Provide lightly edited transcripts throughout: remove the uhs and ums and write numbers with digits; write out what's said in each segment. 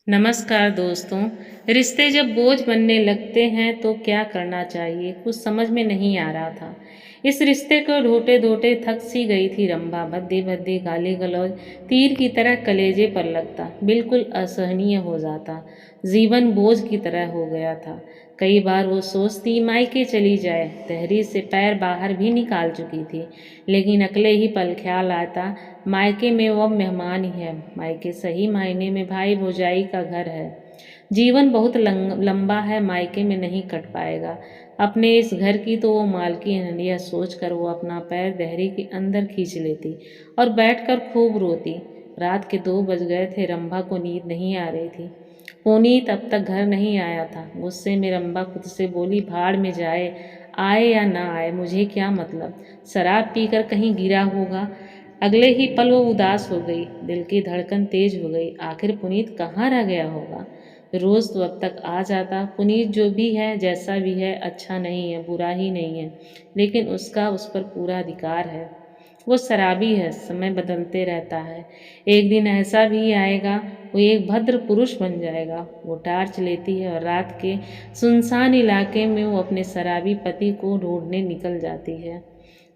नमस्कार दोस्तों। रिश्ते जब बोझ बनने लगते हैं तो क्या करना चाहिए, कुछ समझ में नहीं आ रहा था। इस रिश्ते को ढूंढते ढूंढते थक सी गई थी रंभा। भद्दी भद्दी गाली गलौज तीर की तरह कलेजे पर लगता, बिल्कुल असहनीय हो जाता। जीवन बोझ की तरह हो गया था। कई बार वो सोचती मायके चली जाए, तहरीर से पैर बाहर भी निकाल चुकी थी, लेकिन अगले ही पल ख्याल आता मायके में वो अब मेहमान ही है। मायके सही मायने में भाई भौजाई का घर है। जीवन बहुत लंबा है, मायके में नहीं कट पाएगा अपने इस घर की तो वो मालकिन है। यह सोचकर वो अपना पैर दहरी के अंदर खींच लेती और बैठकर खूब रोती। रात के 2 बज गए थे। रंभा को नींद नहीं आ रही थी। पुनीत अब तक घर नहीं आया था। गुस्से में रंभा खुद से बोली, भाड़ में जाए, आए या ना आए मुझे क्या मतलब, शराब पीकर कहीं गिरा होगा। अगले ही पल वो उदास हो गई, दिल की धड़कन तेज हो गई। आखिर पुनीत कहाँ रह गया होगा। रोज तो अब तक आ जाता। पुनीत जो भी है, जैसा भी है, अच्छा नहीं है, बुरा ही नहीं है, लेकिन उसका उस पर पूरा अधिकार है। वो शराबी है, समय बदलते रहता है। एक दिन ऐसा भी आएगा वो एक भद्र पुरुष बन जाएगा। वो टार्च लेती है और रात के सुनसान इलाके में वो अपने शराबी पति को ढूंढने निकल जाती है।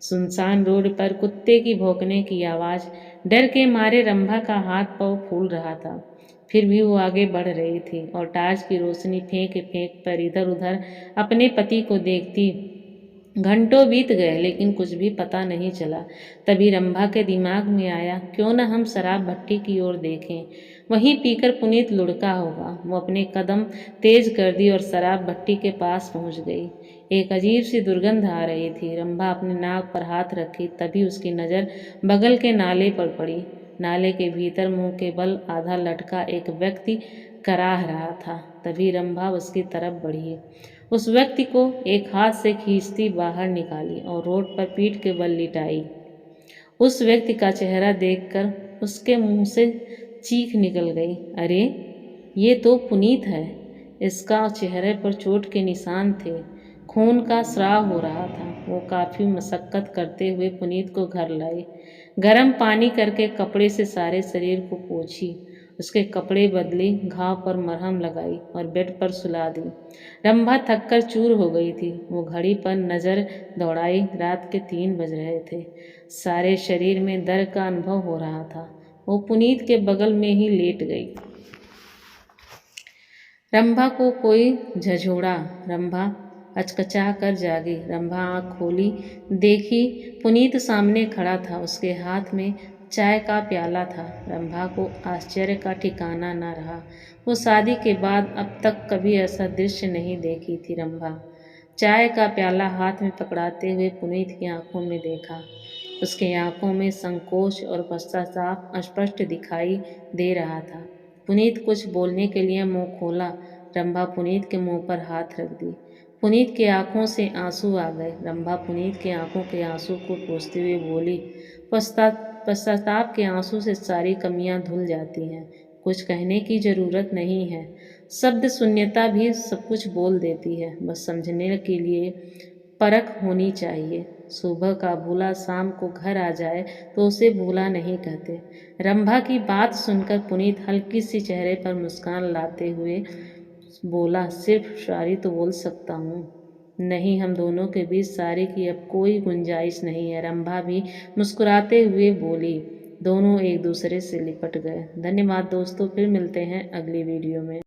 सुनसान रोड पर कुत्ते की भौंकने की आवाज़ डर के मारे रंभा का हाथ पांव फूल रहा था। फिर भी वो आगे बढ़ रही थी और टार्च की रोशनी फेंक फेंक पर इधर उधर अपने पति को देखती। घंटों बीत गए लेकिन कुछ भी पता नहीं चला। तभी रंभा के दिमाग में आया, क्यों न हम शराब भट्टी की ओर देखें, वहीं पीकर पुनीत लुढ़का होगा। वो अपने कदम तेज कर दी और शराब भट्टी के पास पहुंच गई। एक अजीब सी दुर्गंध आ रही थी। रंभा अपने नाक पर हाथ रखी, तभी उसकी नज़र बगल के नाले पर पड़ी। नाले के भीतर मुंह के बल आधा लटका एक व्यक्ति कराह रहा था। तभी रंभा उसकी तरफ बढ़ी, उस व्यक्ति को एक हाथ से खींचती बाहर निकाली और रोड पर पीठ के बल लिटाई। उस व्यक्ति का चेहरा देखकर उसके मुंह से चीख निकल गई, अरे ये तो पुनीत है। इसका चेहरे पर चोट के निशान थे, खून का स्राव हो रहा था। वो काफ़ी मशक्कत करते हुए पुनीत को घर लाई। गर्म पानी करके कपड़े से सारे शरीर को पोंछी, उसके कपड़े बदले, घाव पर मरहम लगाई और बेड पर सुला दी। रंभा थककर चूर हो गई थी। वो घड़ी पर नज़र दौड़ाई, रात के 3 बज रहे थे। सारे शरीर में दर्द का अनुभव हो रहा था। वो पुनीत के बगल में ही लेट गई। रंभा को कोई झंझोड़ा। रंभा अचकचा कर जागी। रंभा आँख खोली, देखी पुनीत सामने खड़ा था। उसके हाथ में चाय का प्याला था। रंभा को आश्चर्य का ठिकाना न रहा। वो शादी के बाद अब तक कभी ऐसा दृश्य नहीं देखी थी। रंभा चाय का प्याला हाथ में पकड़ाते हुए पुनीत की आंखों में देखा। उसकी आंखों में संकोच और पश्चाताप स्पष्ट दिखाई दे रहा था। पुनीत कुछ बोलने के लिए मुंह खोला। रंभा पुनीत के मुंह पर हाथ रख दी। पुनीत की आंखों से आंसू आ गए। रंभा पुनीत के आंखों के आंसू को पोंछते हुए बोली, पश्चाताप के आंसू से सारी कमियां धुल जाती हैं। कुछ कहने की जरूरत नहीं है। शब्द शून्यता भी सब कुछ बोल देती है। बस समझने के लिए परख होनी चाहिए। सुबह का भूला शाम को घर आ जाए तो उसे भूला नहीं कहते। रंभा की बात सुनकर पुनीत हल्की सी चेहरे पर मुस्कान लाते हुए बोला, सिर्फ सॉरी तो बोल सकता हूँ। नहीं, हम दोनों के बीच सॉरी की अब कोई गुंजाइश नहीं है। रंभा भी मुस्कुराते हुए बोली। दोनों एक दूसरे से लिपट गए। धन्यवाद दोस्तों, फिर मिलते हैं अगली वीडियो में।